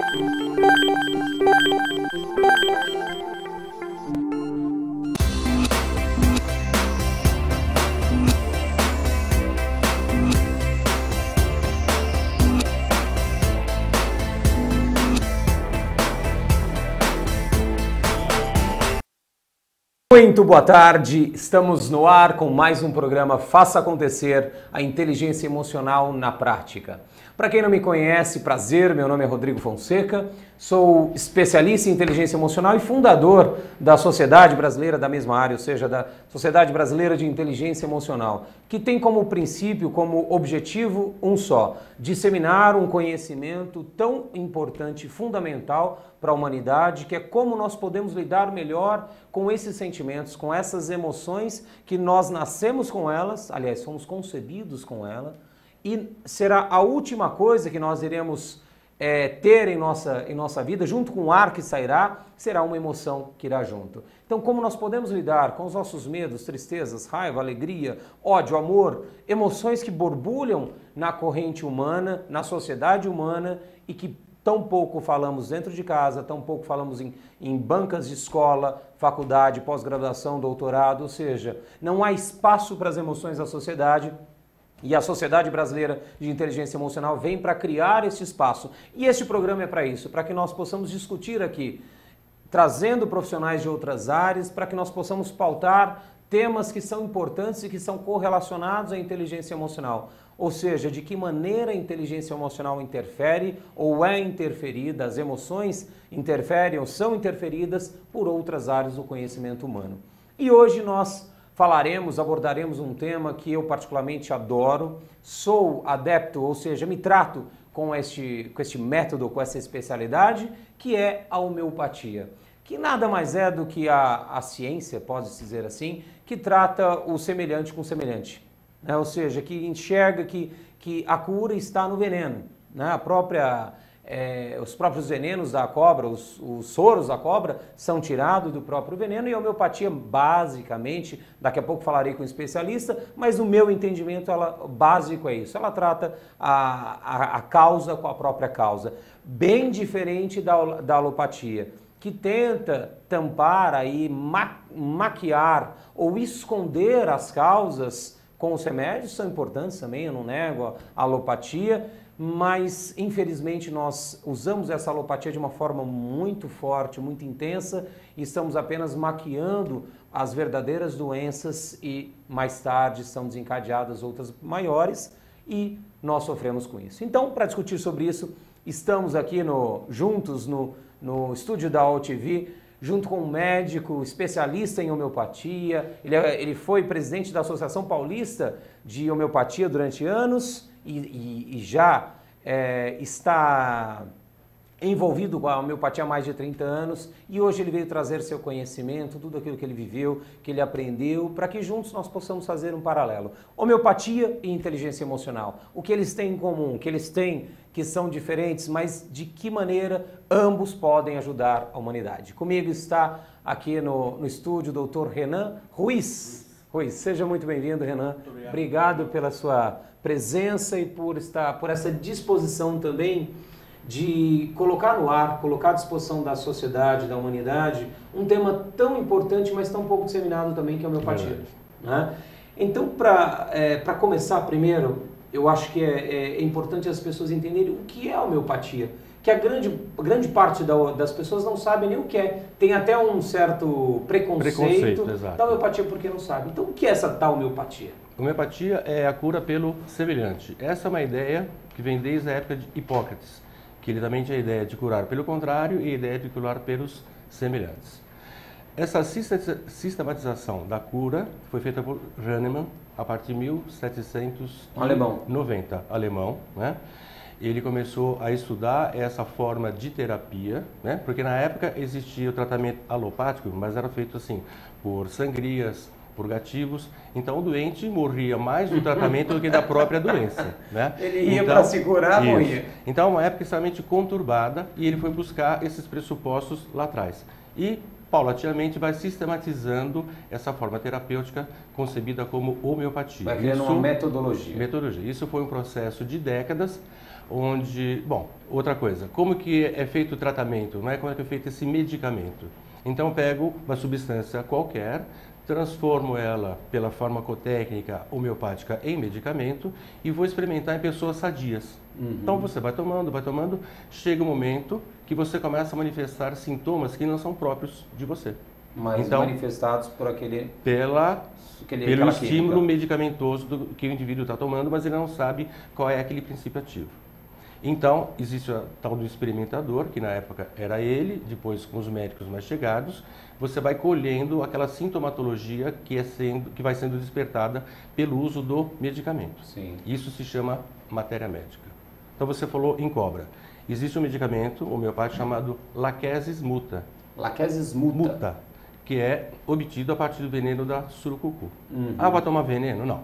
Muito boa tarde, estamos no ar com mais um programa Faça Acontecer, a inteligência emocional na prática. Para quem não me conhece, prazer, meu nome é Rodrigo Fonseca, sou especialista em inteligência emocional e fundador da Sociedade Brasileira da mesma área, ou seja, da Sociedade Brasileira de Inteligência Emocional, que tem como princípio, como objetivo um só, disseminar um conhecimento tão importante e fundamental para a humanidade, que é como nós podemos lidar melhor com esses sentimentos, com essas emoções que nós nascemos com elas, aliás, somos concebidos com elas, e será a última coisa que nós iremos ter em nossa vida, junto com o ar que sairá, será uma emoção que irá junto. Então, como nós podemos lidar com os nossos medos, tristezas, raiva, alegria, ódio, amor, emoções que borbulham na corrente humana, na sociedade humana e que tão pouco falamos dentro de casa, tão pouco falamos em bancas de escola, faculdade, pós-graduação, doutorado, ou seja, não há espaço para as emoções da sociedade. E a Sociedade Brasileira de Inteligência Emocional vem para criar esse espaço. E este programa é para isso, para que nós possamos discutir aqui, trazendo profissionais de outras áreas, para que nós possamos pautar temas que são importantes e que são correlacionados à inteligência emocional. Ou seja, de que maneira a inteligência emocional interfere ou é interferida, as emoções interferem ou são interferidas por outras áreas do conhecimento humano. E hoje nós abordaremos um tema que eu particularmente adoro, sou adepto, ou seja, me trato com este método, com essa especialidade, que é a homeopatia, que nada mais é do que a ciência, pode-se dizer assim, que trata o semelhante com o semelhante, né? Ou seja, que enxerga que a cura está no veneno, né? Os próprios venenos da cobra, os soros da cobra são tirados do próprio veneno e a homeopatia basicamente, daqui a pouco falarei com um especialista, mas no meu entendimento básico é isso, ela trata a causa com a própria causa, bem diferente da alopatia, que tenta tampar aí, maquiar ou esconder as causas com os remédios, são importantes também, eu não nego a alopatia, mas infelizmente nós usamos essa alopatia de uma forma muito forte, muito intensa e estamos apenas maquiando as verdadeiras doenças e mais tarde são desencadeadas outras maiores e nós sofremos com isso. Então, para discutir sobre isso, estamos aqui juntos no estúdio da OTV, junto com um médico especialista em homeopatia, ele foi presidente da Associação Paulista de Homeopatia durante anos e já está envolvido com a homeopatia há mais de 30 anos e hoje ele veio trazer seu conhecimento, tudo aquilo que ele viveu, que ele aprendeu, para que juntos nós possamos fazer um paralelo. Homeopatia e inteligência emocional, o que eles têm em comum, o que eles têm que são diferentes, mas de que maneira ambos podem ajudar a humanidade. Comigo está aqui no estúdio o Dr. Renan Ruiz. Ruiz, seja muito bem-vindo, Renan. Obrigado pela sua presença e por essa disposição também de colocar no ar, colocar à disposição da sociedade, da humanidade, um tema tão importante, mas tão pouco disseminado também, que é a homeopatia. Né? Então, para começar primeiro, eu acho que é importante as pessoas entenderem o que é a homeopatia, que a grande parte das pessoas não sabe nem o que é. Tem até um certo preconceito da homeopatia porque não sabe. Então, o que é essa tal homeopatia? Homeopatia é a cura pelo semelhante. Essa é uma ideia que vem desde a época de Hipócrates, que ele também tinha a ideia de curar pelo contrário e a ideia de curar pelos semelhantes. Essa sistematização da cura foi feita por Hahnemann a partir de 1790, alemão, né? Ele começou a estudar essa forma de terapia, né? Porque na época existia o tratamento alopático, mas era feito assim, por sangrias, purgativos, então o doente morria mais do tratamento do que da própria doença, né? Ele ia para se curar, morria. Então, uma época extremamente conturbada e ele foi buscar esses pressupostos lá atrás. E, paulatinamente, vai sistematizando essa forma terapêutica concebida como homeopatia. Vai criando uma metodologia. Isso foi um processo de décadas, onde... Bom, outra coisa, como que é feito o tratamento, não é? Como é que é feito esse medicamento? Então, eu pego uma substância qualquer, transformo ela pela farmacotécnica homeopática em medicamento e vou experimentar em pessoas sadias. Então você vai tomando, chega um momento que você começa a manifestar sintomas que não são próprios de você. Mas então, manifestados por aquele... Pelo estímulo medicamentoso que o indivíduo está tomando, mas ele não sabe qual é aquele princípio ativo. Então, existe o tal do experimentador, que na época era ele, depois com os médicos mais chegados, você vai colhendo aquela sintomatologia que vai sendo despertada pelo uso do medicamento. Sim. Isso se chama matéria médica. Então, você falou em cobra. Existe um medicamento homeopático chamado Lachesis muta. Lachesis muta. Que é obtido a partir do veneno da surucucu. Vai tomar veneno? Não.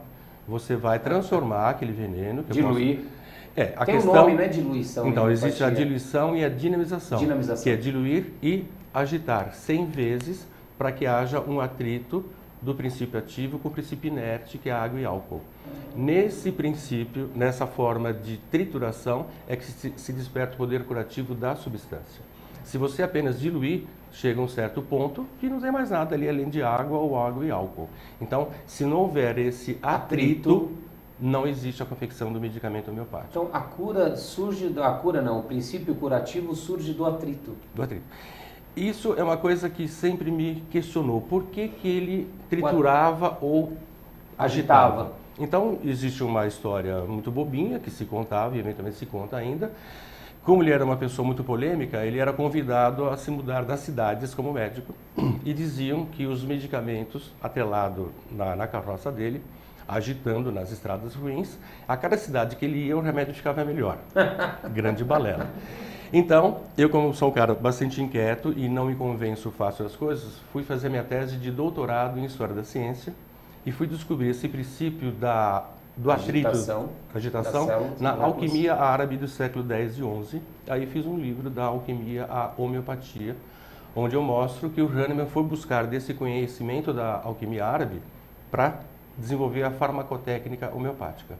Você vai transformar aquele veneno... Diluir. A Tem questão... um nome, não é diluição. Então, existe a diluição e a dinamização. Dinamização. Que é diluir e agitar 100 vezes para que haja um atrito do princípio ativo com o princípio inerte, que é água e álcool. Nesse princípio, nessa forma de trituração, é que se desperta o poder curativo da substância. Se você apenas diluir, chega a um certo ponto que não tem mais nada ali além de água ou água e álcool. Então, se não houver esse atrito, não existe a confecção do medicamento homeopático. Então, a cura surge... o princípio curativo surge do atrito. Do atrito. Isso é uma coisa que sempre me questionou. Por que que ele triturava ou agitava? Então, existe uma história muito bobinha que se contava e eventualmente se conta ainda. Como ele era uma pessoa muito polêmica, ele era convidado a se mudar das cidades como médico e diziam que os medicamentos atrelados na carroça dele, agitando nas estradas ruins, a cada cidade que ele ia o remédio ficava melhor. Grande balela. Então, eu como sou um cara bastante inquieto e não me convenço fácil das coisas, fui fazer minha tese de doutorado em História da Ciência e fui descobrir esse princípio do atrito, agitação na alquimia árabe do século X e XI. Aí fiz um livro da alquimia à homeopatia, onde eu mostro que o Hahnemann foi buscar desse conhecimento da alquimia árabe para desenvolver a farmacotécnica homeopática.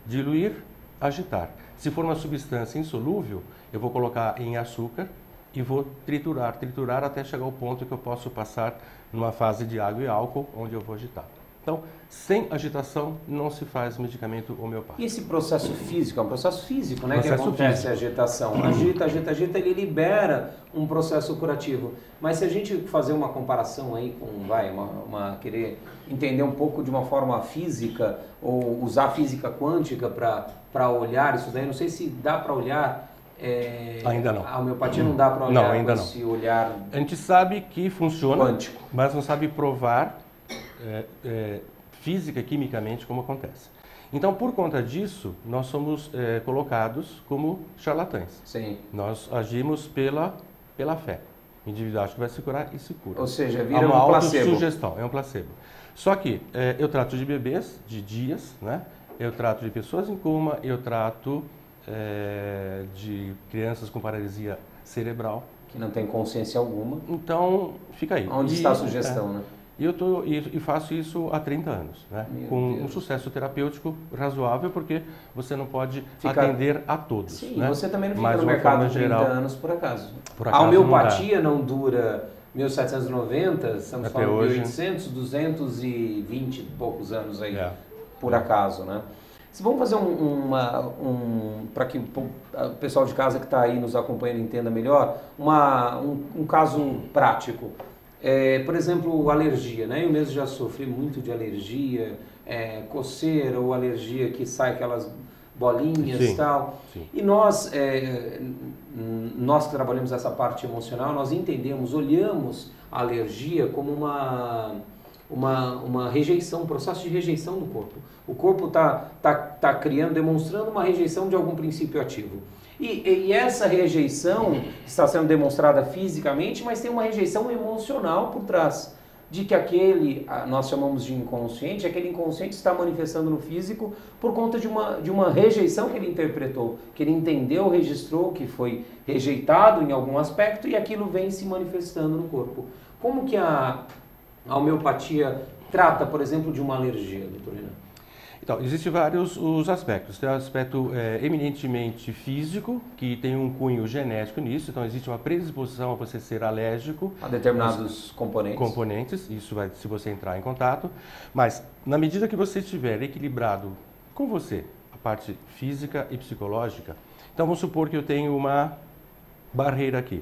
Diluir, agitar. Se for uma substância insolúvel, eu vou colocar em açúcar e vou triturar até chegar ao ponto que eu posso passar numa fase de água e álcool, onde eu vou agitar. Então, sem agitação, não se faz medicamento homeopático. E esse processo físico, é um processo físico, né? Processo que acontece físico. A agitação. Agita, ele libera um processo curativo. Mas se a gente fazer uma comparação aí com, querer entender um pouco de uma forma física, ou usar a física quântica para olhar isso daí, não sei se dá para olhar... Ainda não. A homeopatia não dá para olhar não, ainda com não. esse olhar... A gente sabe que funciona, quântico, mas não sabe provar física, quimicamente, como acontece. Então, por conta disso, nós somos colocados como charlatães. Sim. Nós agimos pela fé. O indivíduo acha que vai se curar e se cura. Ou seja, vira uma um placebo. autossugestão, é um placebo. Só que eu trato de bebês, de dias, né? Eu trato de pessoas em coma, eu trato de crianças com paralisia cerebral. Que não tem consciência alguma. Então, fica aí. Onde está a sugestão, né? E faço isso há 30 anos, né? Com um sucesso terapêutico razoável, porque você não pode atender a todos. Sim, né? você também não fica Mas no mercado há 30 geral, anos por acaso. Por A homeopatia não dura 1790, estamos até falando de hoje. 800, 220 e poucos anos aí, por acaso, né? Vamos fazer para que o pessoal de casa que está aí nos acompanhando entenda melhor, um caso prático. Por exemplo, alergia, né? Eu mesmo já sofri muito de alergia, coceira ou alergia que sai aquelas bolinhas e tal. Sim. E nós que trabalhamos essa parte emocional, nós entendemos, olhamos a alergia como uma rejeição, um processo de rejeição do corpo. O corpo tá criando, demonstrando uma rejeição de algum princípio ativo. E essa rejeição está sendo demonstrada fisicamente, mas tem uma rejeição emocional por trás. De que nós chamamos de inconsciente, aquele inconsciente está manifestando no físico por conta de uma rejeição que ele interpretou, que ele entendeu, registrou, que foi rejeitado em algum aspecto e aquilo vem se manifestando no corpo. Como que a homeopatia trata, por exemplo, de uma alergia, doutor Renan? Então, existem vários os aspectos. Tem o aspecto eminentemente físico, que tem um cunho genético nisso, então existe uma predisposição a você ser alérgico a determinados componentes, isso vai se você entrar em contato, mas na medida que você estiver equilibrado com você, a parte física e psicológica, então vamos supor que eu tenho uma barreira aqui.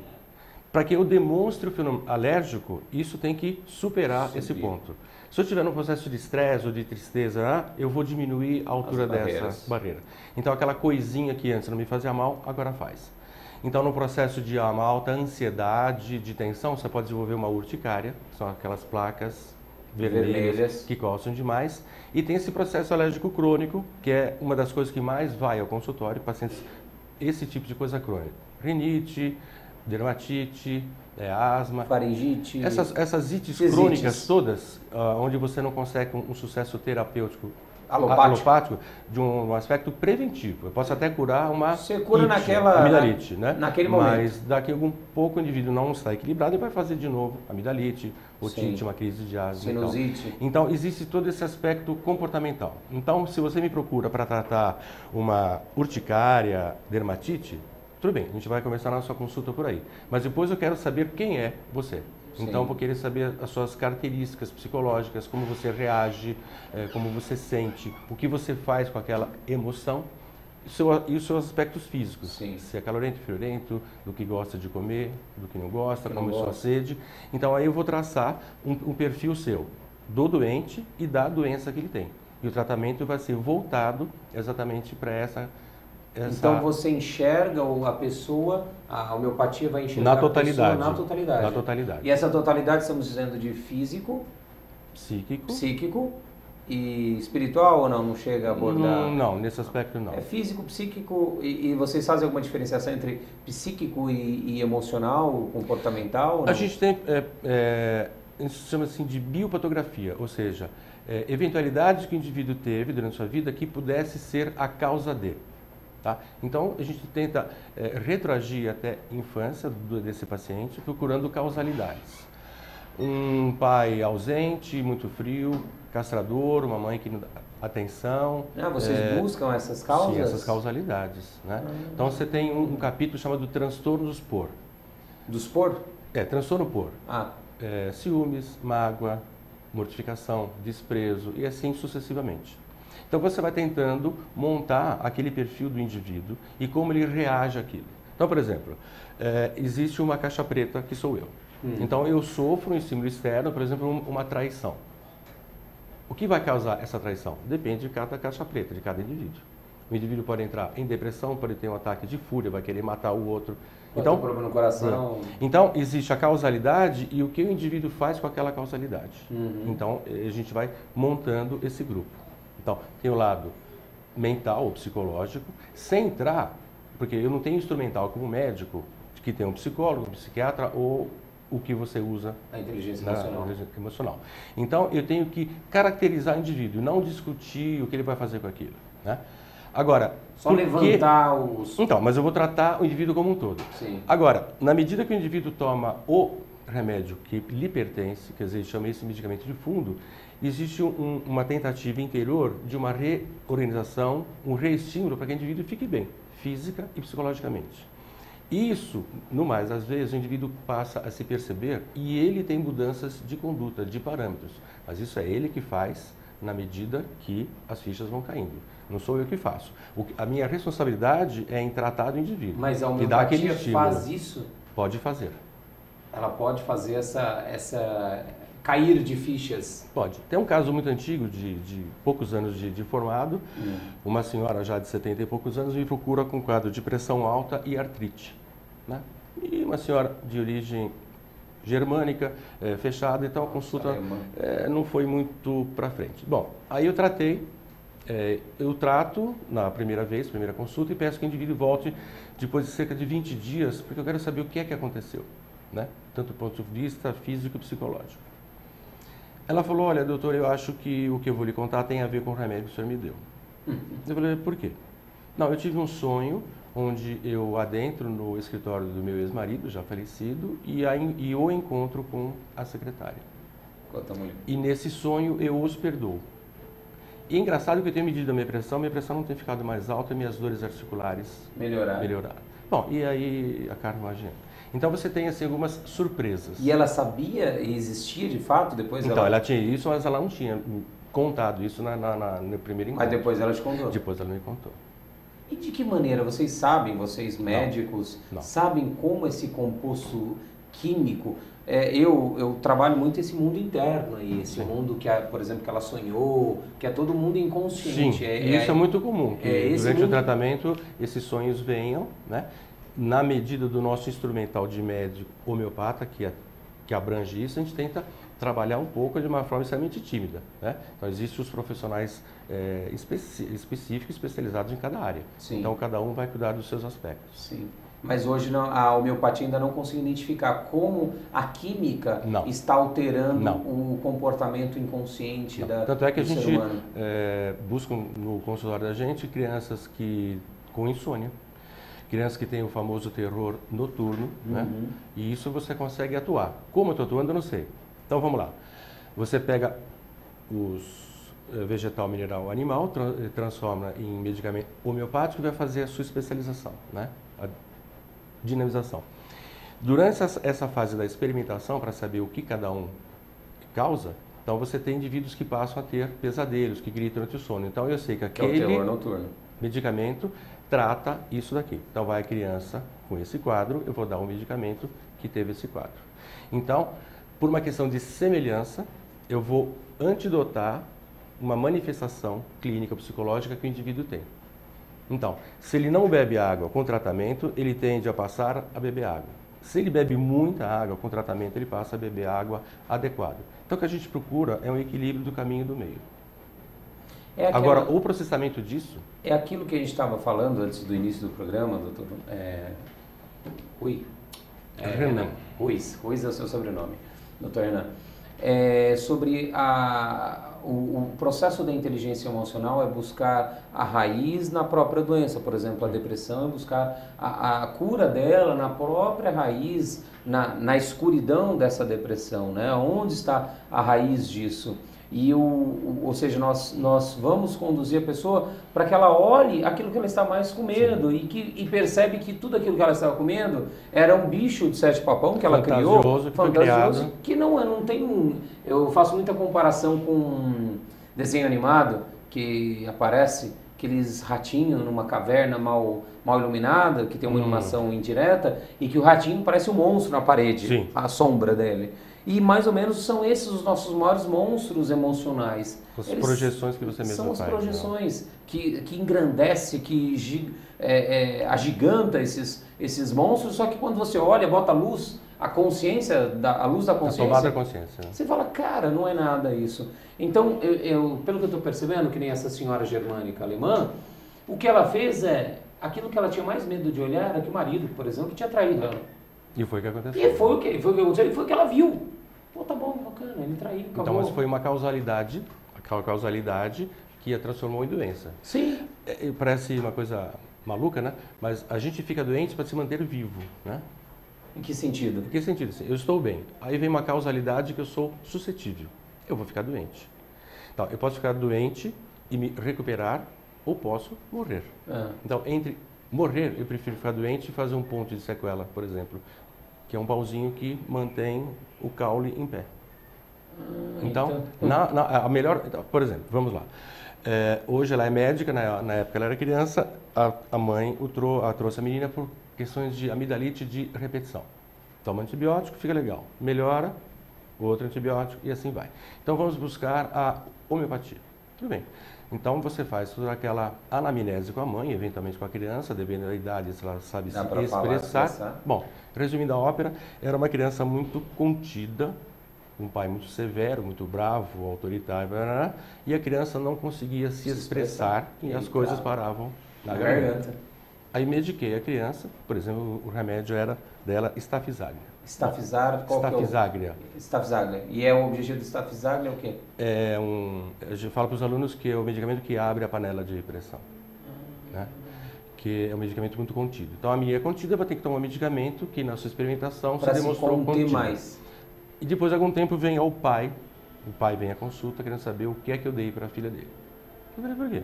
Para que eu demonstre o fenômeno alérgico, isso tem que superar esse ponto. Se eu estiver num processo de estresse ou de tristeza, eu vou diminuir a altura dessa barreira. Então aquela coisinha que antes não me fazia mal, agora faz. Então no processo de uma alta ansiedade, de tensão, você pode desenvolver uma urticária, que são aquelas placas vermelhas que coçam demais. E tem esse processo alérgico crônico, que é uma das coisas que mais vai ao consultório, pacientes, esse tipo de coisa crônica. Rinite, dermatite, asma, faringite, essas ites crônicas todas, onde você não consegue um sucesso terapêutico alopático de um aspecto preventivo. Eu posso até curar uma amidalite, né? Naquele momento. Mas daqui a algum pouco o indivíduo não está equilibrado e vai fazer de novo amidalite, otite, uma crise de asma. Sinusite. Então existe todo esse aspecto comportamental. Então se você me procura para tratar uma urticária, dermatite, tudo bem, a gente vai começar a nossa consulta por aí. Mas depois eu quero saber quem é você. Então, eu vou querer saber as suas características psicológicas, como você reage, como você sente, o que você faz com aquela emoção e os seus aspectos físicos. Sim. Se é calorento, friorento, do que gosta de comer, do que não gosta, como é sua sede. Então, aí eu vou traçar um perfil seu, do doente e da doença que ele tem. E o tratamento vai ser voltado exatamente para essa... Então você enxerga a pessoa, a homeopatia vai enxergar na totalidade. A pessoa na totalidade. E essa totalidade estamos dizendo de físico, psíquico e espiritual ou não? Não chega a abordar? Não, nesse aspecto não. É físico, psíquico e vocês fazem alguma diferenciação entre psíquico e emocional, comportamental? A gente tem, isso chama assim de biopatografia, ou seja, eventualidades que o indivíduo teve durante a sua vida que pudesse ser a causa de. Tá? Então, a gente tenta retroagir até a infância desse paciente, procurando causalidades. Um pai ausente, muito frio, castrador, uma mãe que não dá atenção. Vocês buscam essas causas? Sim, essas causalidades. Né? Então, você tem um capítulo chamado transtornos por. Dos por? Transtorno por. Ciúmes, mágoa, mortificação, desprezo e assim sucessivamente. Então você vai tentando montar aquele perfil do indivíduo e como ele reage àquilo. Então, por exemplo, existe uma caixa preta que sou eu. Então eu sofro um estímulo externo, por exemplo, uma traição. O que vai causar essa traição? Depende de cada caixa preta, de cada indivíduo. O indivíduo pode entrar em depressão, pode ter um ataque de fúria, vai querer matar o outro. Então, problema no coração. Então, existe a causalidade e o que o indivíduo faz com aquela causalidade. Então, a gente vai montando esse grupo. Então, tem o lado mental ou psicológico, sem entrar, porque eu não tenho instrumental como médico, que tem um psicólogo, um psiquiatra ou o que você usa a inteligência emocional. Então, eu tenho que caracterizar o indivíduo, não discutir o que ele vai fazer com aquilo. Né? Agora, só levantar os... Então, mas eu vou tratar o indivíduo como um todo. Sim. Agora, na medida que o indivíduo toma o remédio que lhe pertence, quer dizer, chama esse medicamento de fundo, existe uma tentativa interior de uma reorganização, um reestímulo para que o indivíduo fique bem, física e psicologicamente. Isso, no mais, às vezes o indivíduo passa a se perceber e ele tem mudanças de conduta, de parâmetros. Mas isso é ele que faz na medida que as fichas vão caindo. Não sou eu que faço. A minha responsabilidade é em tratar do indivíduo. Mas a homeopatia faz isso? Pode fazer. Ela pode fazer essa cair de fichas? Pode. Tem um caso muito antigo, de poucos anos de formado. Uma senhora já de 70 e poucos anos me procura com quadro de pressão alta e artrite. Né? E uma senhora de origem germânica, fechada, então a consulta não foi muito para frente. Bom, aí eu tratei, eu trato na primeira consulta e peço que o indivíduo volte depois de cerca de 20 dias, porque eu quero saber o que é que aconteceu, né? Tanto do ponto de vista físico e psicológico. Ela falou, olha, doutor, eu acho que o que eu vou lhe contar tem a ver com o remédio que o senhor me deu. Eu falei, por quê? Não, eu tive um sonho onde eu adentro no escritório do meu ex-marido, já falecido, e o encontro com a secretária. E nesse sonho eu os perdoo. E engraçado que eu tenho medido a minha pressão não tem ficado mais alta e minhas dores articulares melhoraram. Bom, e aí a cardiologia. Então você tem assim algumas surpresas. E ela sabia e existia de fato depois? Então, ela tinha isso, mas ela não tinha contado isso no primeiro encontro. Mas depois ela te contou? Depois ela me contou. E de que maneira vocês sabem, vocês médicos, não. sabem como esse composto químico... eu trabalho muito esse mundo interno aí, esse Sim. mundo que, por exemplo, que ela sonhou, que é todo mundo inconsciente. Sim, isso é muito comum, que durante o tratamento esses sonhos venham, né? Na medida do nosso instrumental de médico homeopata, que abrange isso, a gente tenta trabalhar um pouco de uma forma extremamente tímida, né? Então, existem os profissionais específicos, especializados em cada área. Sim. Então, cada um vai cuidar dos seus aspectos. Sim. Mas hoje não, a homeopatia ainda não consegue identificar como a química está alterando o comportamento inconsciente Tanto é que a gente ser humano. Busca no consultório da gente crianças com insônia, crianças que têm o famoso terror noturno, né? E isso você consegue atuar. Como eu estou atuando, eu não sei. Então vamos lá. Você pega os vegetal, mineral, animal, transforma em medicamento homeopático e vai fazer a sua especialização, né? A dinamização. Durante essa fase da experimentação, para saber o que cada um causa, então você tem indivíduos que passam a ter pesadelos, que gritam durante o sono. Então eu sei que aquele terror noturno. Medicamento trata isso daqui. Então vai a criança com esse quadro, eu vou dar um medicamento que teve esse quadro. Então, por uma questão de semelhança, eu vou antidotar uma manifestação clínica psicológica que o indivíduo tem. Então, se ele não bebe água com tratamento, ele tende a passar a beber água. Se ele bebe muita água com tratamento, ele passa a beber água adequada. Então, o que a gente procura é um equilíbrio do caminho do meio. Agora, o processamento disso... É aquilo que a gente estava falando antes do início do programa, doutor... Renan. Ruiz é o seu sobrenome, doutor Renan. Sobre o processo da inteligência emocional é buscar a raiz na própria doença. Por exemplo, a depressão é buscar a cura dela na própria raiz, na escuridão dessa depressão, né? Onde está a raiz disso? E ou seja, nós vamos conduzir a pessoa para que ela olhe aquilo que ela está mais com medo e percebe que tudo aquilo que ela estava com medo era um bicho de sete papão que ela criou, fantasioso, que não tem... Eu faço muita comparação com um desenho animado que aparece aqueles ratinhos numa caverna mal iluminada, que tem uma iluminação indireta, e que o ratinho parece um monstro na parede, Sim. a sombra dele. E mais ou menos são esses os nossos maiores monstros emocionais. As projeções que você mesmo faz. São as projeções que engrandece, que agiganta esses monstros, só que quando você olha, bota a luz, a consciência, a luz da consciência... A tomada da consciência. Você fala, cara, não é nada isso. Então, pelo que eu estou percebendo, que nem essa senhora germânica alemã, o que ela fez aquilo que ela tinha mais medo de olhar era que o marido, por exemplo, tinha traído ela. E foi o que aconteceu. E foi o que aconteceu, e foi o que ela viu. Pô, tá bom, bacana, ele traiu, acabou. Então, mas foi uma causalidade, que a transformou em doença. Sim. Parece uma coisa maluca, né? Mas a gente fica doente para se manter vivo, né? Em que sentido? Em que sentido? Assim, eu estou bem. Aí vem uma causalidade que eu sou suscetível. Eu vou ficar doente. Então, eu posso ficar doente e me recuperar ou posso morrer. Então, entre morrer, eu prefiro ficar doente e fazer um ponto de sequela, por exemplo, que é um pauzinho que mantém o caule em pé. Então, a melhor... Então, por exemplo, vamos lá. Hoje ela é médica, na época ela era criança, a mãe a trouxe a menina por questões de amidalite de repetição. Toma antibiótico, fica legal. Melhora, outro antibiótico e assim vai. Então vamos buscar a homeopatia. Tudo bem. Então você faz toda aquela anamnese com a mãe, eventualmente com a criança, dependendo da idade, se ela sabe se expressar. Bom, resumindo a ópera, era uma criança muito contida, um pai muito severo, muito bravo, autoritário, e a criança não conseguia se expressar e as coisas paravam na garganta. Aí mediquei a criança, por exemplo, o remédio era dela Stafizaglia. Stafizaglia. Stafizaglia. E o objetivo do Stafizaglia é o quê? Eu falo para os alunos que é o medicamento que abre a panela de pressão, né? Que é um medicamento muito contido. Então a minha é contida, vai ter que tomar um medicamento que na sua experimentação se demonstrou contido. Mais. E depois de algum tempo vem o pai vem à consulta querendo saber o que é que eu dei para a filha dele. Eu falei, por quê?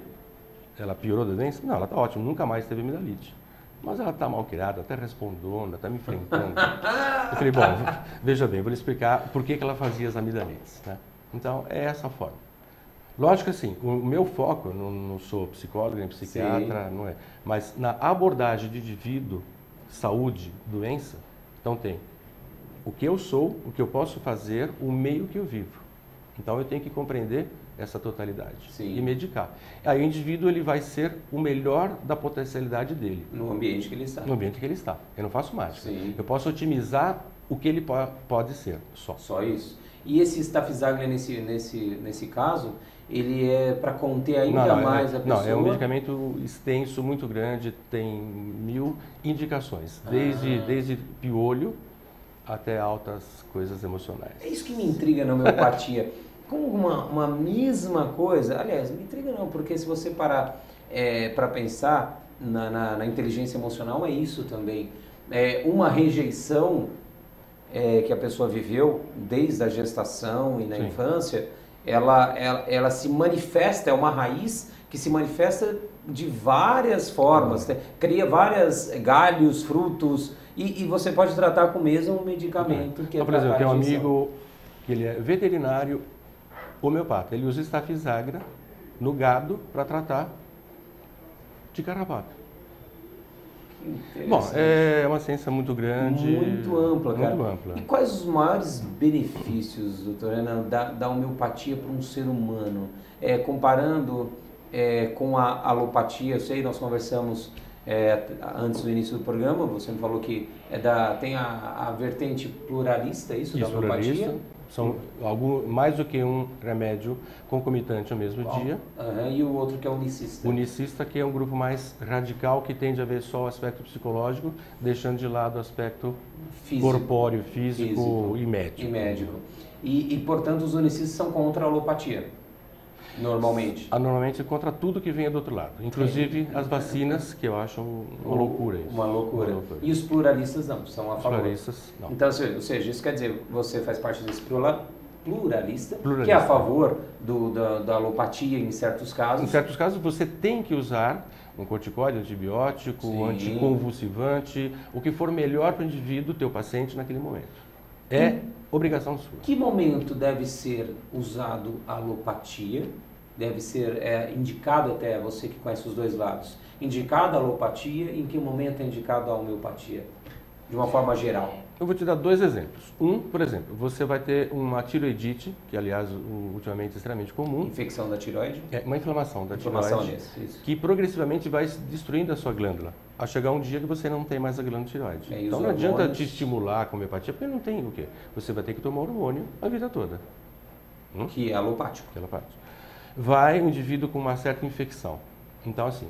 Ela piorou da doença? Não, ela está ótima, nunca mais teve amidalite. Mas ela está mal criada, até respondona, está me enfrentando. Eu falei, bom, veja bem, vou lhe explicar por que ela fazia as amidalites. Né? Então, é essa forma. Lógico assim, o meu foco, não sou psicólogo nem psiquiatra, não é. Mas na abordagem de indivíduo, saúde, doença, então tem o que eu sou, o que eu posso fazer, o meio que eu vivo. Então eu tenho que compreender essa totalidade e medicar. Aí o indivíduo ele vai ser o melhor da potencialidade dele. No ambiente que ele está. No ambiente que ele está. Eu não faço mágica. Sim. Eu posso otimizar o que ele pode ser, só. Só isso. E esse Staphysagria, nesse caso, ele é para conter ainda mais a pessoa? Não, é um medicamento extenso, muito grande, tem 1000 indicações, desde piolho até altas coisas emocionais. É isso que me intriga na homeopatia. Como uma mesma coisa, aliás, me intriga não, porque se você parar para pensar na inteligência emocional, é isso também. Uma rejeição que a pessoa viveu desde a gestação e na infância, ela se manifesta, é uma raiz que se manifesta de várias formas, cria vários galhos, frutos, e você pode tratar com o mesmo medicamento que é por exemplo, tem um amigo que ele é veterinário homeopata, ele usa Staphysagria no gado para tratar de carrapato. Bom, é uma ciência muito grande. Muito ampla, cara. Muito ampla. E quais os maiores benefícios, doutor Renan, da homeopatia para um ser humano? Comparando com a alopatia, eu sei, nós conversamos antes do início do programa, você me falou que tem a vertente pluralista, isso da homeopatia? Pluralista. São mais do que um remédio concomitante ao mesmo dia. E o outro que é unicista? Unicista, que é um grupo mais radical, que tende a ver só o aspecto psicológico, deixando de lado o aspecto corpóreo, físico e médico. E, portanto, os unicistas são contra a alopatia? Normalmente? Normalmente contra tudo que venha do outro lado, inclusive as vacinas, que eu acho uma loucura isso. Uma loucura. E os pluralistas não, são a favor? Os pluralistas não. Então, ou seja, isso quer dizer, você faz parte desse pluralista, que é a favor da alopatia em certos casos? Em certos casos você tem que usar um corticoide, antibiótico, anticonvulsivante, o que for melhor para o indivíduo, teu paciente, naquele momento. Obrigação sua. Que momento deve ser usado a alopatia? Deve ser indicado, até você que conhece os dois lados, indicado a alopatia, em que momento é indicado a homeopatia? De uma forma geral. Eu vou te dar 2 exemplos. Por exemplo, você vai ter uma tiroidite, que aliás ultimamente é extremamente comum. Infecção da tiroide? Uma inflamação da tiroide, isso. Que progressivamente vai destruindo a sua glândula. A chegar um dia que você não tem mais a glândula tiroide. Então não adianta te estimular com homeopatia, porque não tem o quê? Você vai ter que tomar hormônio a vida toda. Que é alopático. Vai um indivíduo com uma certa infecção. Então assim,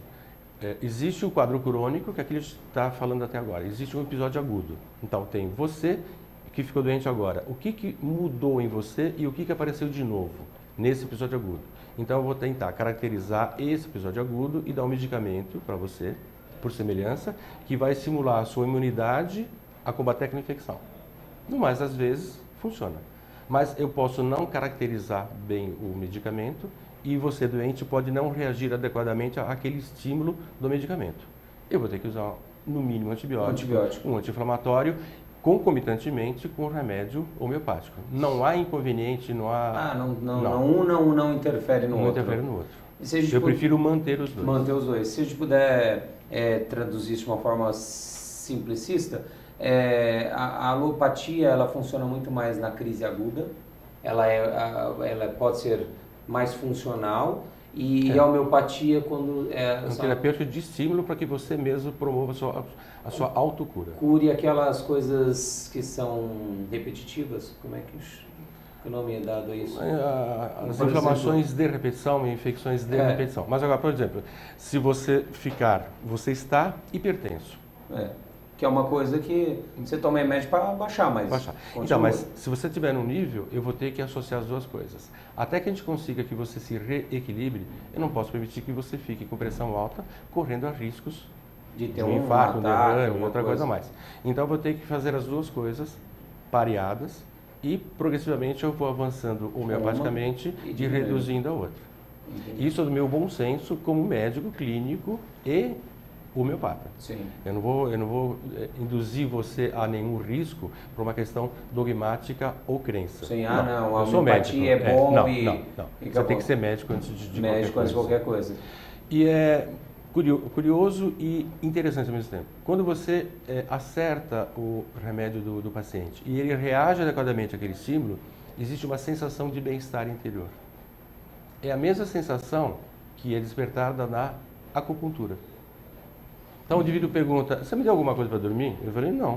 existe o quadro crônico, que é aquilo que a gente está falando até agora. Existe um episódio agudo. Então tem você que ficou doente agora. O que mudou em você e o que apareceu de novo nesse episódio agudo? Então eu vou tentar caracterizar esse episódio agudo e dar um medicamento para você, por semelhança, que vai estimular a sua imunidade a combater aquela infecção. No mais, às vezes, funciona. Mas eu posso não caracterizar bem o medicamento e você, doente, pode não reagir adequadamente àquele estímulo do medicamento. Eu vou ter que usar, no mínimo, um antibiótico. Um anti-inflamatório, concomitantemente com o remédio homeopático. Não há inconveniente, não há... Um não interfere no outro. Não interfere no outro. Eu prefiro manter os dois. Manter os dois. Se a gente puder traduzir isso de uma forma simplicista, a alopatia ela funciona muito mais na crise aguda, ela pode ser mais funcional, e a homeopatia quando um terapêutico de estímulo para que você mesmo promova a sua autocura. Cure aquelas coisas que são repetitivas, como é que o nome é dado a isso? As inflamações de repetição e infecções de repetição. Mas agora, por exemplo, se você está hipertenso. Que é uma coisa que você toma remédio para baixar, mas... Então, mas se você estiver num nível, eu vou ter que associar as duas coisas. Até que a gente consiga que você se reequilibre, eu não posso permitir que você fique com pressão alta, correndo a riscos de ter um infarto, um derrame, outra coisa a mais. Então, eu vou ter que fazer as duas coisas pareadas e, progressivamente, eu vou avançando homeopaticamente e reduzindo a outra. Entendi. Isso é do meu bom senso como médico clínico e homeopata. Sim. Eu não vou induzir você a nenhum risco por uma questão dogmática ou crença. Sim, não, a eu sou médico. é bom não. e Você tem que ser médico antes de qualquer coisa. E é curioso e interessante ao mesmo tempo. Quando você acerta o remédio do paciente e ele reage adequadamente àquele estímulo, existe uma sensação de bem-estar interior. É a mesma sensação que é despertada na acupuntura. Então o indivíduo pergunta, você me deu alguma coisa para dormir? Eu falei, não.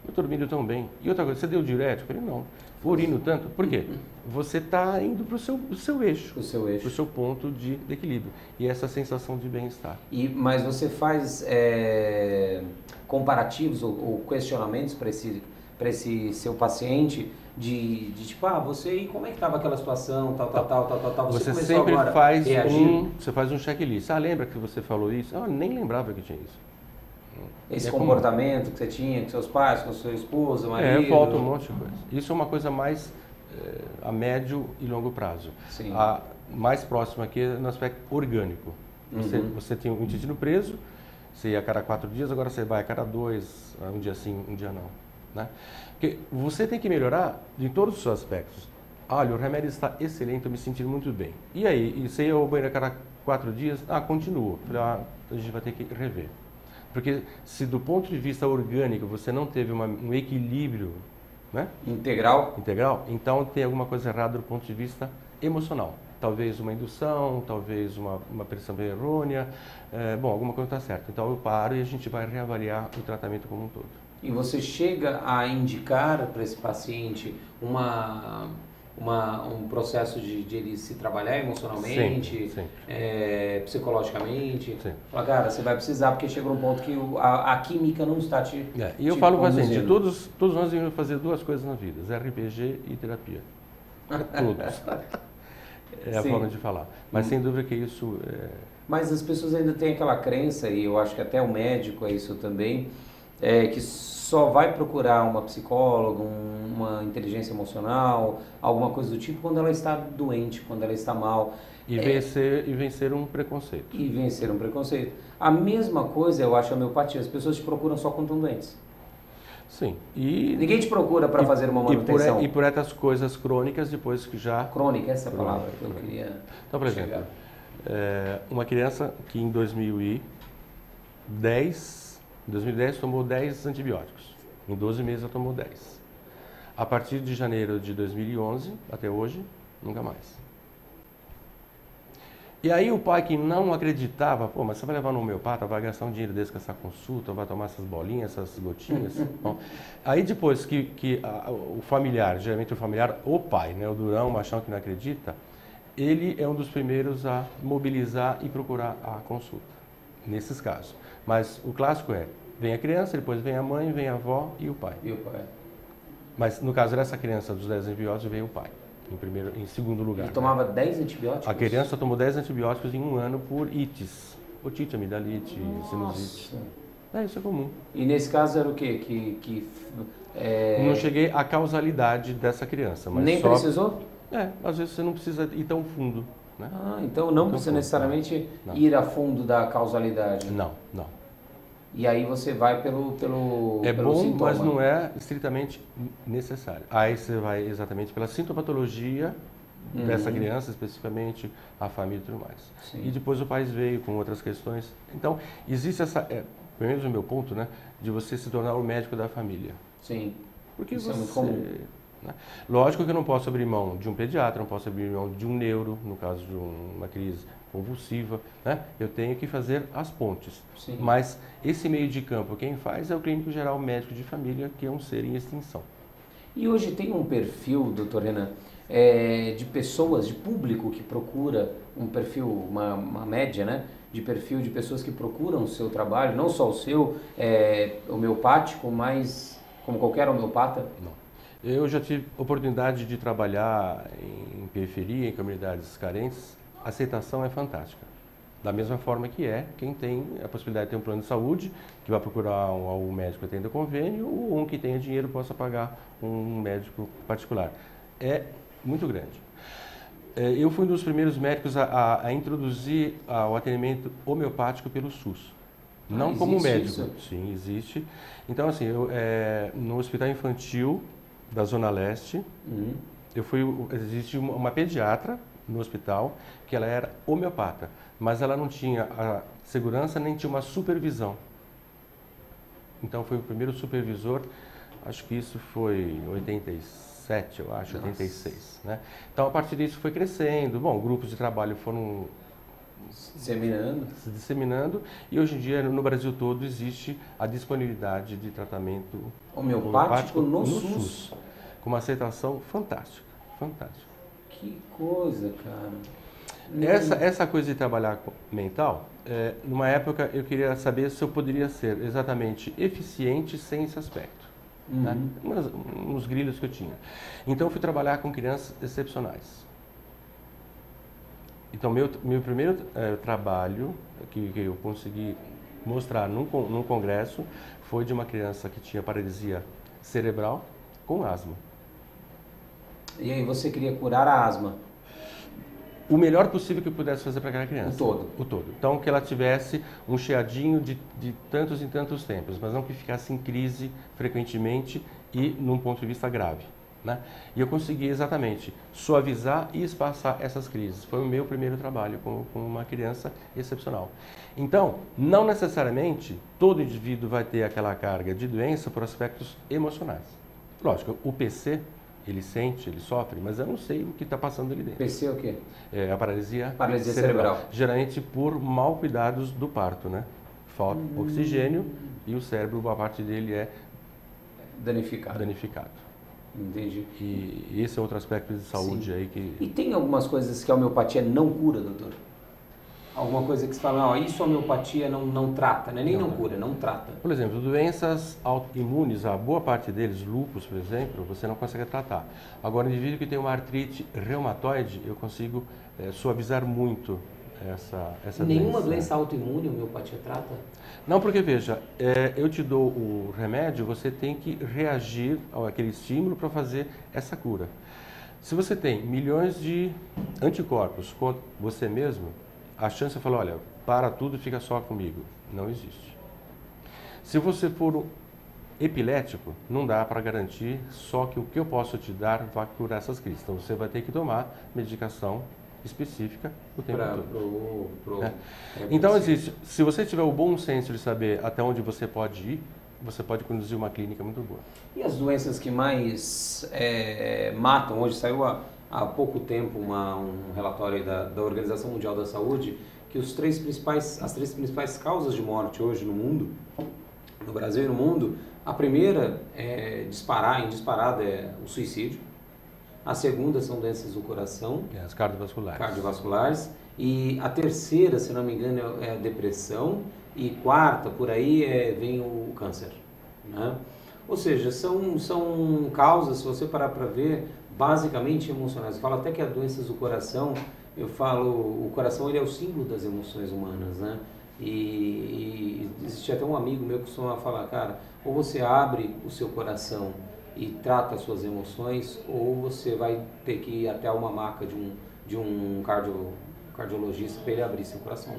Eu estou dormindo tão bem. E outra coisa, você deu diurético? Eu falei, não. Urino tanto? Por quê? Você está indo para o seu eixo. Para o seu ponto de equilíbrio. E essa sensação de bem-estar. Mas você faz comparativos ou questionamentos para esse seu paciente de tipo, você e como é que estava aquela situação, tal. Você sempre faz um checklist. Lembra que você falou isso? Eu nem lembrava que tinha isso. Esse comportamento que você tinha com seus pais, com sua esposa, marido... Falta um monte de coisa. Isso é uma coisa mais a médio e longo prazo. Sim. A mais próxima aqui é no aspecto orgânico. Você tem um intestino preso, você ia a cada 4 dias, agora você vai a cada 2, um dia sim, um dia não. Né? Porque você tem que melhorar em todos os seus aspectos. Olha, o remédio está excelente, estou me sentindo muito bem. E aí? E você ia ao banheiro a cada 4 dias? Continua. Falei, a gente vai ter que rever. Porque se do ponto de vista orgânico você não teve um equilíbrio, né? Integral, então tem alguma coisa errada do ponto de vista emocional. Talvez uma indução, talvez uma pressão errônea, alguma coisa não está certa. Então eu paro e a gente vai reavaliar o tratamento como um todo. E você chega a indicar para esse paciente um processo de ele se trabalhar emocionalmente, sim. psicologicamente? Sim. Fala, cara, você vai precisar porque chegou um ponto que a química não está te E eu falo para o paciente, todos nós devemos fazer 2 coisas na vida, RPG e terapia. Todos. É a forma de falar. Mas sem dúvida que isso... Mas as pessoas ainda têm aquela crença, e eu acho que até o médico é isso também, que só vai procurar uma psicóloga, uma inteligência emocional, alguma coisa do tipo, quando ela está doente, quando ela está mal. E vencer um preconceito. A mesma coisa, eu acho, a homeopatia. As pessoas te procuram só quando estão doentes. Sim. Ninguém te procura para fazer uma manutenção. E por essas coisas crônicas, depois que já... Crônica, essa palavra que eu queria Então, por exemplo, uma criança que em 2010 tomou 10 antibióticos. Em 12 meses ela tomou 10. A partir de janeiro de 2011 até hoje, nunca mais. E aí o pai que não acreditava, mas você vai levar no homeopata, vai gastar um dinheiro desse com essa consulta, vai tomar essas bolinhas, essas gotinhas. Bom, aí depois que o familiar, geralmente o familiar, o pai, né, o durão, o machão que não acredita, ele é um dos primeiros a mobilizar e procurar a consulta, nesses casos. Mas o clássico vem a criança, depois vem a mãe, vem a avó e o pai. Mas no caso dessa criança dos 10 antibióticos, veio o pai. Em segundo lugar. Ele tomava 10 antibióticos? A criança tomou 10 antibióticos em um ano por ites. Otite, amidalite, sinusite. Isso é comum. E nesse caso era o quê? Não cheguei à causalidade dessa criança. Mas nem precisou? Às vezes você não precisa ir tão fundo. Né? Então não precisa necessariamente ir a fundo da causalidade. Não. E aí você vai pelo bom, sintoma. Mas não é estritamente necessário. Aí você vai exatamente pela sintomatologia dessa criança, especificamente a família e tudo mais. Sim. E depois o pai veio com outras questões. Então, existe essa, pelo menos o meu ponto, né, de você se tornar o médico da família. Sim. Porque isso você, é muito comum. Né? Lógico que eu não posso abrir mão de um pediatra, não posso abrir mão de um neuro, no caso de uma crise convulsiva, né? Eu tenho que fazer as pontes. Sim. Mas esse meio de campo, quem faz é o clínico geral médico de família, que é um ser em extinção. E hoje tem um perfil, doutor Renan, de pessoas, de público que procura um perfil, uma média, né? De perfil de pessoas que procuram o seu trabalho, não só o seu homeopático, mas como qualquer homeopata? Não. Eu já tive oportunidade de trabalhar em periferia, em comunidades carentes. A aceitação é fantástica. Da mesma forma que quem tem a possibilidade de ter um plano de saúde, que vai procurar um médico que atenda convênio, ou um que tenha dinheiro possa pagar um médico particular. É muito grande. Eu fui um dos primeiros médicos a introduzir o atendimento homeopático pelo SUS. Não como médico. Isso? Sim, existe. Então, assim, no Hospital Infantil da Zona Leste, existe uma pediatra no hospital que ela era homeopata, mas ela não tinha a segurança nem tinha uma supervisão. Então, foi o primeiro supervisor, acho que isso foi em 87, eu acho, 86. Né? Então, a partir disso foi crescendo. Bom, grupos de trabalho foram se disseminando e hoje em dia no Brasil todo existe a disponibilidade de tratamento homeopático no SUS. Com uma aceitação fantástica, fantástica. Que coisa, cara. Essa coisa de trabalhar com mental, numa época eu queria saber se eu poderia ser exatamente eficiente sem esse aspecto. Né? Uns grilhos que eu tinha. Então eu fui trabalhar com crianças excepcionais. Então, meu primeiro trabalho que eu consegui mostrar num congresso foi de uma criança que tinha paralisia cerebral com asma. E aí você queria curar a asma? O melhor possível que eu pudesse fazer para aquela criança. O todo? O todo. Então, que ela tivesse um chiadinho de tantos em tantos tempos, mas não que ficasse em crise frequentemente e num ponto de vista grave. Né? E eu consegui exatamente suavizar e espaçar essas crises. Foi o meu primeiro trabalho com uma criança excepcional. Então, não necessariamente todo indivíduo vai ter aquela carga de doença por aspectos emocionais. Lógico, o PC, ele sente, ele sofre, mas eu não sei o que está passando ali dentro. PC é o quê? É a paralisia cerebral. Geralmente por mal cuidados do parto, né? Falta oxigênio e o cérebro, uma parte dele é danificado. Entendi. E esse é outro aspecto de saúde. Sim. Aí que... E tem algumas coisas que a homeopatia não cura, doutor? Alguma coisa que você fala, ó, isso a homeopatia não trata, né? Nem não cura, não trata. Por exemplo, doenças autoimunes, a boa parte deles, lúpus, por exemplo, você não consegue tratar. Agora, o indivíduo que tem uma artrite reumatoide, eu consigo suavizar muito essa Nenhuma doença. Doença autoimune a homeopatia trata? Não, porque veja, eu te dou o remédio, você tem que reagir àquele estímulo para fazer essa cura. Se você tem milhões de anticorpos contra você mesmo, a chance de falar, olha, para tudo e fica só comigo, não existe. Se você for epilético, não dá para garantir só que o que eu posso te dar vai curar essas crises. Então você vai ter que tomar medicação específica o tempo todo. Então existe, se você tiver o bom senso de saber até onde você pode ir, você pode conduzir uma clínica muito boa. E as doenças que mais matam hoje, saiu há pouco tempo um relatório da Organização Mundial da Saúde, que as três principais causas de morte hoje no mundo, no Brasil e no mundo, a primeira em disparada é o suicídio. A segunda são doenças do coração. As cardiovasculares. E a terceira, se não me engano, é a depressão. E quarta, por aí, vem o câncer. Né? Ou seja, são causas, se você parar para ver, basicamente emocionais. Eu falo até que as doenças do coração, o coração ele é o símbolo das emoções humanas, né? E existe até um amigo meu que costuma falar, cara, ou você abre o seu coração e trata as suas emoções, ou você vai ter que ir até uma maca de um cardiologista para ele abrir seu coração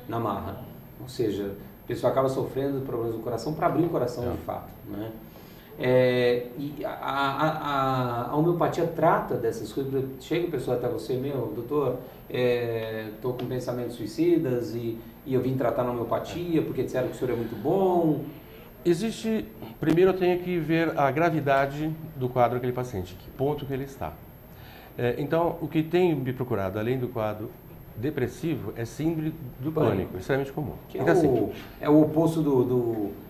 na marra. Ou seja, a pessoa acaba sofrendo de problemas do coração para abrir o coração de fato, né? E a homeopatia trata dessas coisas. Chega a pessoa até você, doutor, estou com pensamentos suicidas e eu vim tratar na homeopatia porque disseram que o senhor é muito bom. Primeiro eu tenho que ver a gravidade do quadro daquele paciente, que ponto que ele está. Então, o que tem me procurado, além do quadro depressivo, é síndrome do pânico, extremamente comum. Que então, é o oposto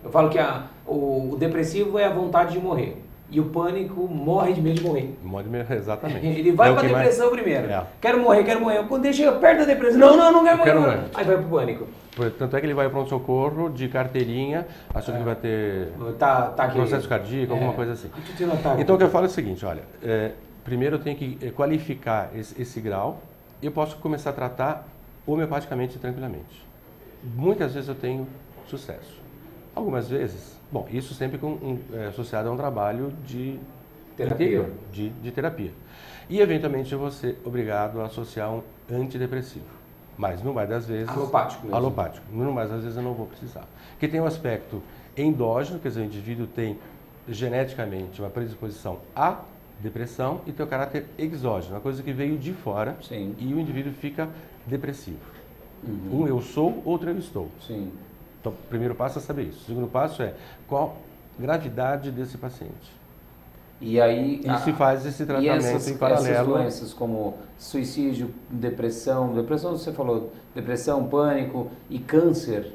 eu falo que o depressivo é a vontade de morrer. E o pânico morre de medo de morrer. Morre de medo, exatamente. Ele vai para a depressão primeiro. Quero morrer. Quando ele chega perto da depressão, não quero morrer. Aí vai para o pânico. Tanto é que ele vai para um socorro de carteirinha, achando que vai ter processo cardíaco, alguma coisa assim. Então o que eu falo é o seguinte, olha, primeiro eu tenho que qualificar esse grau e eu posso começar a tratar homeopaticamente tranquilamente. Muitas vezes eu tenho sucesso. Algumas vezes, bom, isso sempre associado a um trabalho de interior de terapia. E, eventualmente, eu vou ser obrigado a associar um antidepressivo. Mas, no mais das vezes... Alopático mesmo. Alopático. No mais das vezes, eu não vou precisar. Porque tem um aspecto endógeno, quer dizer, o indivíduo tem geneticamente uma predisposição à depressão, e tem o caráter exógeno, uma coisa que veio de fora. Sim. E o indivíduo fica depressivo. Uhum. Um eu sou, outro eu estou. Sim. Então, o primeiro passo é saber isso. O segundo passo é qual a gravidade desse paciente. E aí... E se faz esse tratamento em paralelo. Essas doenças como suicídio, depressão, você falou, depressão, pânico e câncer.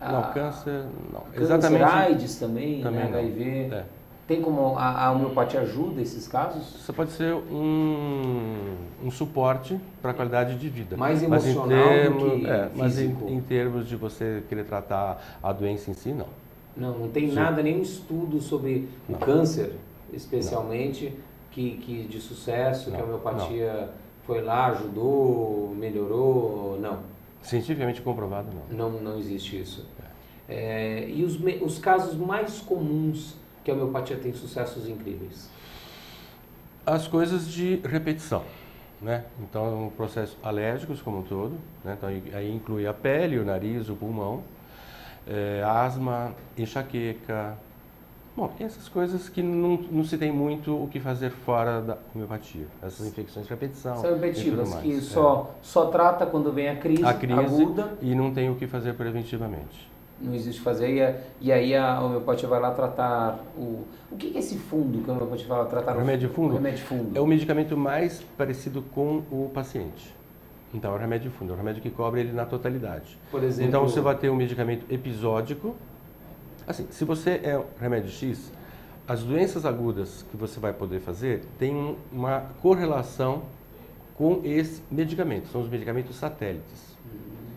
Não, câncer não. Câncer, Exatamente. AIDS também, Também né, não. HIV. É. Tem como a homeopatia ajuda esses casos? Isso pode ser um suporte para a qualidade de vida. Mais mas emocional do que mas físico. em termos de você querer tratar a doença em si, não. Não tem Sim. nada, nenhum estudo sobre o câncer, especialmente, que de sucesso, que a homeopatia foi lá, ajudou, melhorou, não. Cientificamente comprovado, não. Não existe isso. E os casos mais comuns que a homeopatia tem sucessos incríveis? As coisas de repetição, né? Então, processos alérgicos como um todo, né? Então, aí inclui a pele, o nariz, o pulmão, asma, enxaqueca. Bom, essas coisas que não se tem muito o que fazer fora da homeopatia. Essas infecções de repetição. São repetitivas, que só trata quando vem a crise aguda. E não tem o que fazer preventivamente. Não existe fazer, e aí a homeopatia vai lá tratar o que é esse fundo que a homeopatia vai lá tratar? O remédio fundo? O remédio fundo. É o medicamento mais parecido com o paciente. Então, é o remédio fundo, é o remédio que cobre ele na totalidade. Por exemplo... Então, você vai ter um medicamento episódico. Assim, se você é remédio X, as doenças agudas que você vai poder fazer têm uma correlação com esse medicamento. São os medicamentos satélites.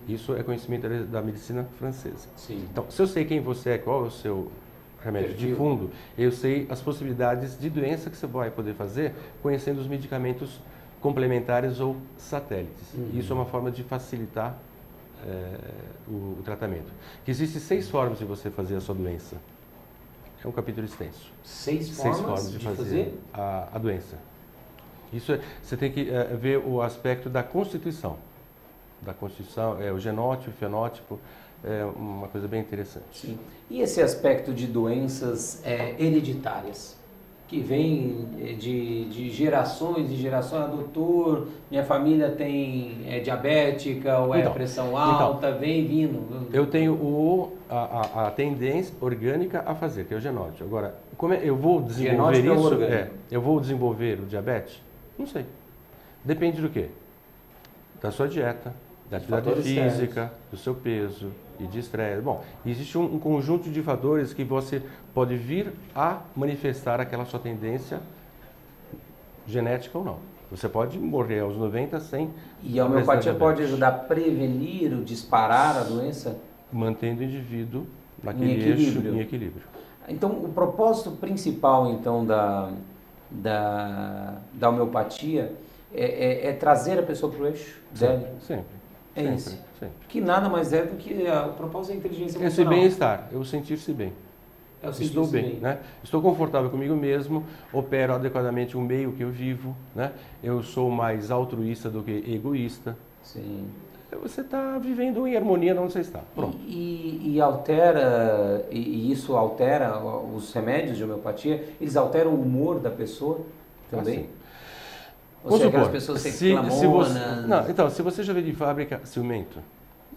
Isso é conhecimento da medicina francesa. Sim. Então, se eu sei quem você é, qual é o seu remédio de fundo, eu sei as possibilidades de doença que você vai poder fazer conhecendo os medicamentos complementares ou satélites. Isso é uma forma de facilitar o tratamento. Que existem 6 formas de você fazer a sua doença. É um capítulo extenso. 6 formas formas de fazer a doença. Isso você tem que ver o aspecto da constituição. O genótipo, o fenótipo, é uma coisa bem interessante. Sim. E esse aspecto de doenças hereditárias, que vem de gerações e gerações, doutor, minha família é diabética ou pressão alta, vem vindo. Eu tenho a tendência orgânica a fazer, que é o genótipo. Agora, como eu vou desenvolver isso? Eu vou desenvolver o diabetes? Não sei. Depende do quê? Da sua dieta, da atividade física, do seu peso e de estresse. Bom, existe um conjunto de fatores que você pode vir a manifestar aquela sua tendência genética ou não. Você pode morrer aos 90 sem... E a homeopatia pode ajudar a prevenir o disparar a doença? Mantendo o indivíduo naquele eixo em equilíbrio. Então, o propósito principal, então, da homeopatia é trazer a pessoa para o eixo dela? Sempre. Isso. Sempre. Que nada mais é do que o propósito da inteligência emocional. Esse bem-estar, eu sentir-se bem. Estou bem, né? Estou confortável comigo mesmo, opero adequadamente o meio que eu vivo, né? Eu sou mais altruísta do que egoísta. Sim. Você está vivendo em harmonia onde você está. Pronto. E isso altera os remédios de homeopatia? Eles alteram o humor da pessoa também? Assim. Ou seja, aquelas pessoas Então, se você já veio de fábrica ciumento,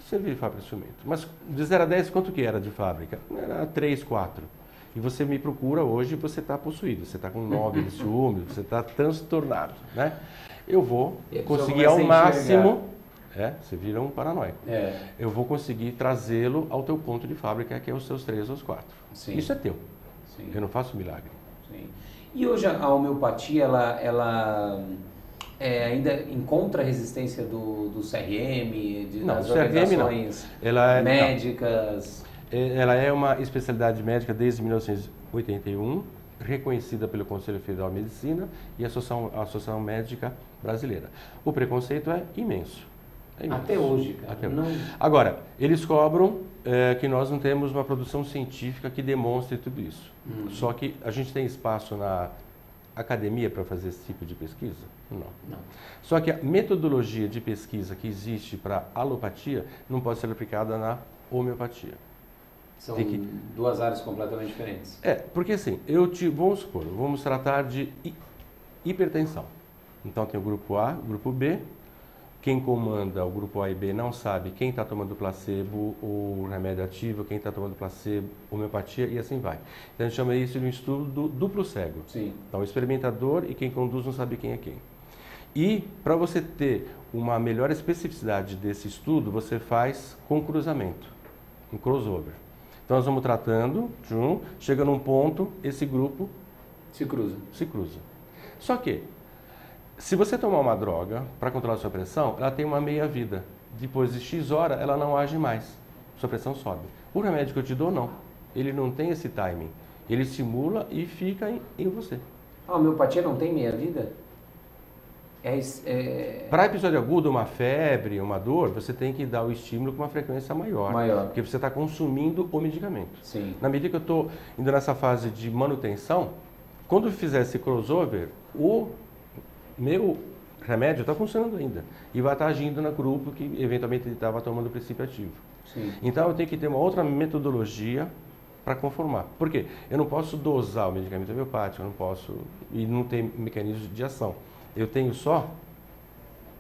você veio de fábrica ciumento, mas de 0 a 10, quanto que era de fábrica? Era 3, 4. E você me procura hoje e você está possuído, você está com 9 de ciúme, você está transtornado, né? Eu vou conseguir ao máximo... você vira um paranoico. Eu vou conseguir trazê-lo ao teu ponto de fábrica, que é os seus 3 ou os 4. Sim. Isso é teu. Sim. Eu não faço milagre. Sim. E hoje a homeopatia, ela ainda encontra resistência do CRM, das organizações médicas? Ela é uma especialidade médica desde 1981, reconhecida pelo Conselho Federal de Medicina e a Associação Médica Brasileira. O preconceito é imenso. Até hoje, cara. Agora, eles cobram que nós não temos uma produção científica que demonstre tudo isso. Só que a gente tem espaço academia para fazer esse tipo de pesquisa? Não. Não. Só que a metodologia de pesquisa que existe para alopatia não pode ser aplicada na homeopatia. São duas áreas completamente diferentes. Porque assim, vamos supor, vamos tratar de hipertensão. Então tem o grupo A, o grupo B. Quem comanda o grupo A e B não sabe quem está tomando placebo ou remédio ativo, quem está tomando placebo, homeopatia e assim vai. Então a gente chama isso de um estudo duplo cego. Sim. Então o experimentador e quem conduz não sabe quem é quem. E para você ter uma melhor especificidade desse estudo, você faz com cruzamento, um crossover. Então nós vamos tratando, chega num ponto, esse grupo se cruza. Só que, se você tomar uma droga para controlar a sua pressão, ela tem uma meia-vida. Depois de X hora, ela não age mais. Sua pressão sobe. O remédio que eu te dou, não. Ele não tem esse timing. Ele estimula e fica em você. A homeopatia não tem meia-vida? Para episódio agudo, uma febre, uma dor, você tem que dar o estímulo com uma frequência maior. Porque você está consumindo o medicamento. Sim. Na medida que eu estou indo nessa fase de manutenção, quando eu fizer esse crossover, o meu remédio está funcionando ainda. E vai estar agindo no grupo que eventualmente ele estava tomando o princípio ativo. Sim. Então eu tenho que ter uma outra metodologia para conformar. Por quê? Eu não posso dosar o medicamento homeopático, eu não posso, e não tem mecanismo de ação. Eu tenho só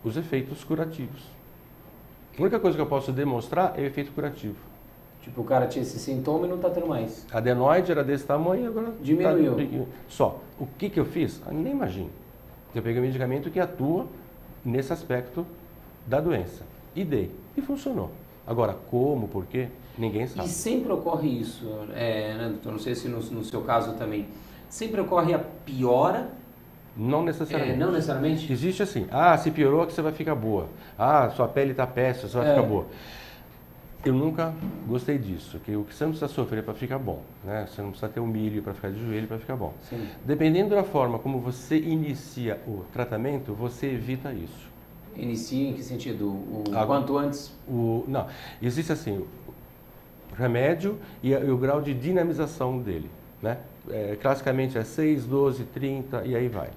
os efeitos curativos. A única coisa que eu posso demonstrar é o efeito curativo. Tipo, o cara tinha esse sintoma e não está tendo mais. A adenoide era desse tamanho e agora... Diminuiu. Só. O que eu fiz? Eu nem imagino. Eu peguei um medicamento que atua nesse aspecto da doença. E dei. E funcionou. Agora, como, por quê? Ninguém sabe. E sempre ocorre isso, né? Não sei se no seu caso também. Sempre ocorre a piora? Não necessariamente. Não necessariamente? Existe assim, se piorou que você vai ficar boa. Sua pele está péssima, você vai ficar boa. Eu nunca gostei disso, que o que você não precisa sofrer para ficar bom, né? Você não precisa ter um milho para ficar de joelho para ficar bom. Sim. Dependendo da forma como você inicia o tratamento, você evita isso. Inicia em que sentido? Quanto antes? Não, existe assim, o remédio e o grau de dinamização dele, né? Classicamente é 6, 12, 30 e aí vai.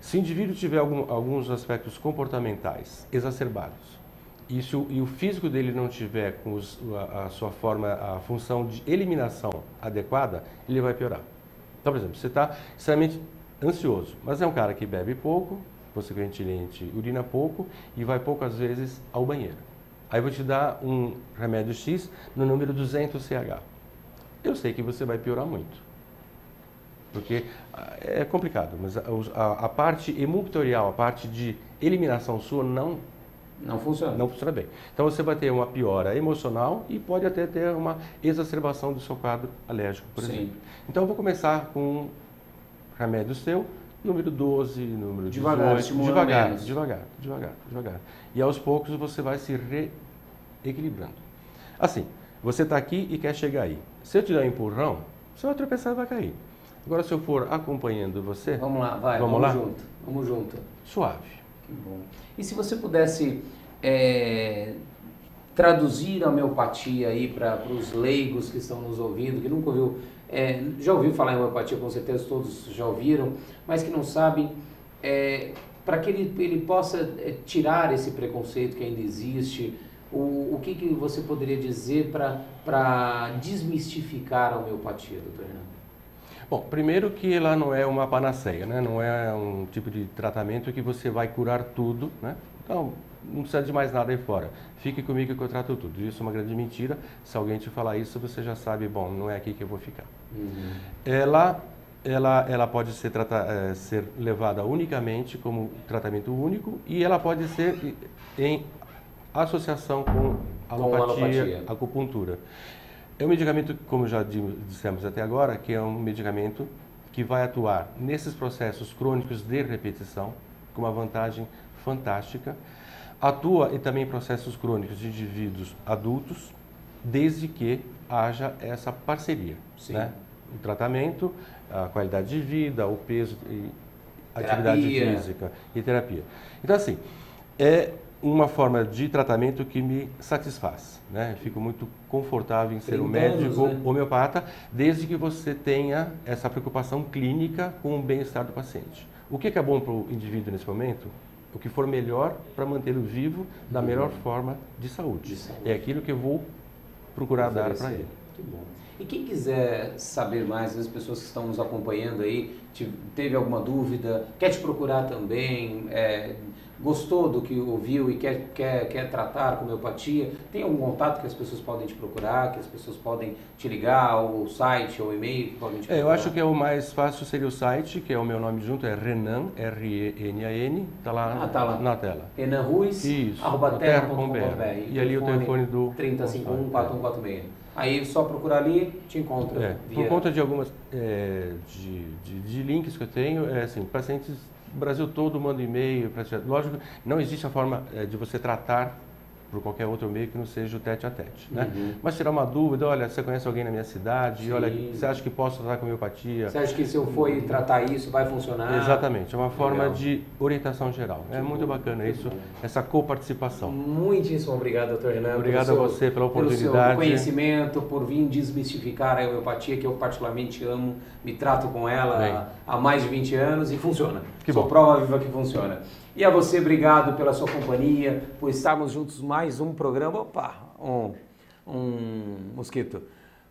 Se o indivíduo tiver alguns aspectos comportamentais exacerbados, e o físico dele não tiver com a sua forma, a função de eliminação adequada, ele vai piorar. Então, por exemplo, você está extremamente ansioso, mas é um cara que bebe pouco, consequentemente urina pouco e vai poucas vezes ao banheiro. Aí eu vou te dar um remédio X no número 200 CH. Eu sei que você vai piorar muito. Porque é complicado, mas a parte hemopterial, a parte de eliminação sua não funciona bem. Então você vai ter uma piora emocional e pode até ter uma exacerbação do seu quadro alérgico, por exemplo. Então eu vou começar com um remédio seu, número 12, número 18, devagar. E aos poucos você vai se reequilibrando. Assim, você está aqui e quer chegar aí. Se eu te dar um empurrão, você vai tropeçar e vai cair. Agora se eu for acompanhando você... Vamos lá, vai, vamos junto. Suave. Que bom. E se você pudesse traduzir a homeopatia aí para os leigos que estão nos ouvindo, que nunca ouviu, já ouviu falar em homeopatia, com certeza todos já ouviram, mas que não sabem, para que ele possa tirar esse preconceito que ainda existe, o que você poderia dizer para desmistificar a homeopatia, doutor Renan? Bom, primeiro que ela não é uma panaceia, né? Não é um tipo de tratamento que você vai curar tudo, né? Então, não precisa de mais nada aí fora. Fique comigo que eu trato tudo. Isso é uma grande mentira. Se alguém te falar isso, você já sabe, bom, não é aqui que eu vou ficar. Uhum. Ela pode ser levada unicamente como tratamento único e ela pode ser em associação com alopatia, acupuntura. É um medicamento, como já dissemos até agora, que é um medicamento que vai atuar nesses processos crônicos de repetição, com uma vantagem fantástica. Atua e também em processos crônicos de indivíduos adultos, desde que haja essa parceria. Sim. Né? O tratamento, a qualidade de vida, o peso, e atividade física e terapia. Então, assim, uma forma de tratamento que me satisfaz, né? Eu fico muito confortável em ser um 30 anos, médico né? homeopata, desde que você tenha essa preocupação clínica com o bem-estar do paciente. O que é bom para o indivíduo nesse momento? O que for melhor para mantê-lo vivo da melhor forma de saúde. É aquilo que eu vou procurar dar para ele. Que bom. E quem quiser saber mais, as pessoas que estão nos acompanhando aí, teve alguma dúvida, quer te procurar também, gostou do que ouviu e quer tratar com homeopatia, tem algum contato que as pessoas podem te procurar, que as pessoas podem te ligar, ou site, ou e-mail que podem te procurar? Eu acho que o mais fácil seria o site, que é o meu nome junto, é Renan, R-E-N-A-N, está lá, tá lá na tela. Renan Ruiz, @terra.com.br. E ali o telefone do 3051-4146. Aí só procurar ali, te encontra. Por conta de algumas de links que eu tenho, assim, pacientes do Brasil todo mandam e-mail. Lógico, não existe a forma de você tratar por qualquer outro meio que não seja o tete-a-tete, né? Mas tirar uma dúvida, olha, você conhece alguém na minha cidade? Sim. Olha, você acha que posso tratar com homeopatia? Você acha que se eu for tratar isso vai funcionar? Exatamente, é uma forma de orientação geral. É muito bacana isso, essa coparticipação. Muitíssimo obrigado, doutor Renan. Obrigado a você pela oportunidade. Pelo seu conhecimento, por vir desmistificar a homeopatia, que eu particularmente amo, me trato com ela há mais de 20 anos e funciona. Sou prova viva que funciona. E a você, obrigado pela sua companhia, por estarmos juntos mais um programa. Opa, um mosquito.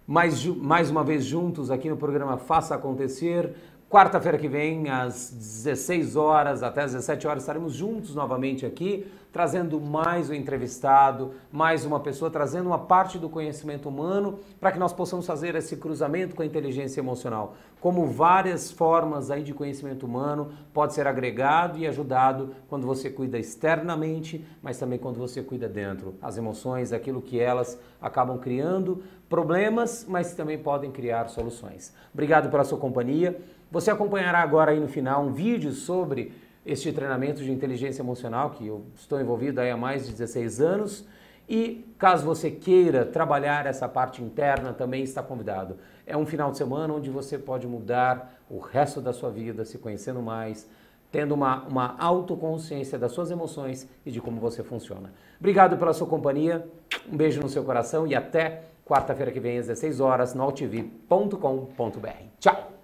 Mais uma vez juntos aqui no programa Faça Acontecer. Quarta-feira que vem, às 16 horas até às 17 horas, estaremos juntos novamente aqui, trazendo mais um entrevistado, mais uma pessoa, trazendo uma parte do conhecimento humano para que nós possamos fazer esse cruzamento com a inteligência emocional. Como várias formas aí de conhecimento humano pode ser agregado e ajudado quando você cuida externamente, mas também quando você cuida dentro. As emoções, aquilo que elas acabam criando problemas, mas também podem criar soluções. Obrigado pela sua companhia. Você acompanhará agora aí no final um vídeo sobre este treinamento de inteligência emocional, que eu estou envolvido aí há mais de 16 anos. E caso você queira trabalhar essa parte interna, também está convidado. É um final de semana onde você pode mudar o resto da sua vida, se conhecendo mais, tendo uma autoconsciência das suas emoções e de como você funciona. Obrigado pela sua companhia, um beijo no seu coração e até quarta-feira que vem às 16 horas no altv.com.br. Tchau!